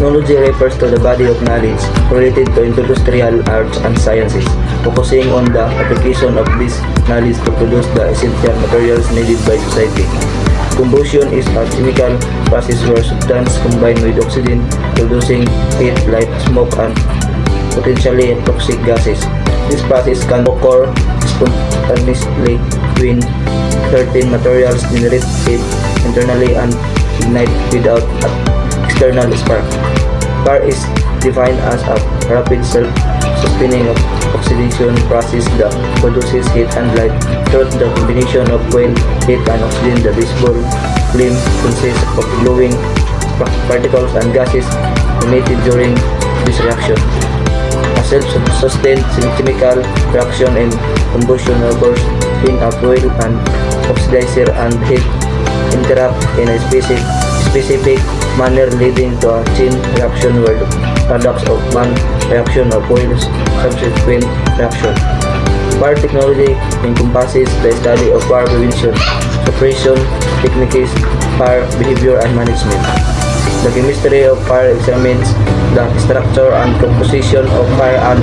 Technology refers to the body of knowledge related to industrial arts and sciences, focusing on the application of this knowledge to produce the essential materials needed by society. Combustion is a chemical process where substances combine with oxygen, producing heat, light, smoke, and potentially toxic gases. This process can occur spontaneously when certain materials generate heat internally and ignite without external spark. Fire is defined as a rapid self-sustaining oxidation process that produces heat and light through the combination of fuel, heat, and oxygen. The visible flame consists of glowing particles and gases emitted during this reaction. A self-sustained chemical reaction in combustion occurs when a fuel and oxidizer and heat interact in a specific manner, leading to a chain reaction where the products of one reaction or fuels subsequent reaction. Fire technology encompasses the study of fire prevention, suppression techniques, fire behavior, and management. The chemistry of fire examines the structure and composition of fire and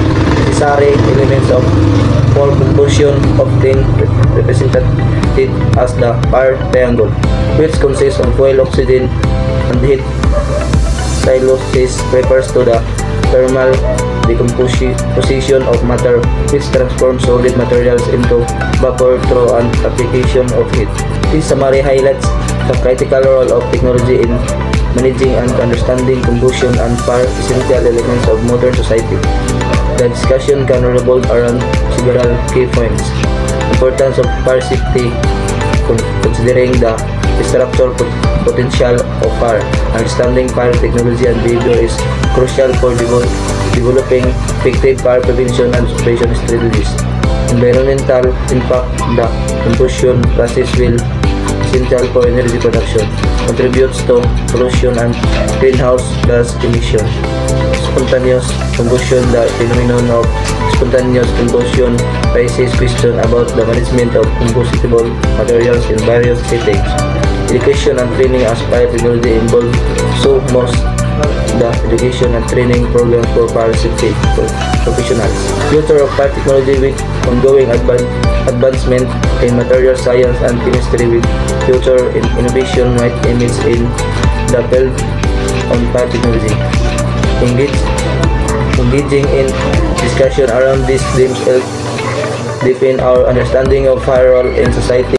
necessary elements for combustion, often represented as the fire triangle, which consists of fuel, oxygen, and heat. Pyrolysis refers to the thermal decomposition of matter, which transforms solid materials into vapor through an application of heat. This summary highlights the critical role of technology in managing and understanding combustion and fire, essential elements of modern society. The discussion can revolve around several key points. Importance of fire safety, considering the destructive potential of fire. Understanding fire technology and behavior is crucial for developing effective fire prevention and suppression strategies. Environmental impact, the combustion process will essential for energy production, contributes to pollution and greenhouse gas emission. Spontaneous combustion, the phenomenon of spontaneous combustion raises questions about the management of combustible materials in various settings. Education and training as fire technology involved, so most the education and training program for fire safety professionals. Future of fire technology with ongoing advancement in material science and chemistry with future innovation might image in the field on fire technology. Engaging in discussion around these themes help deepen our understanding of fire role in society.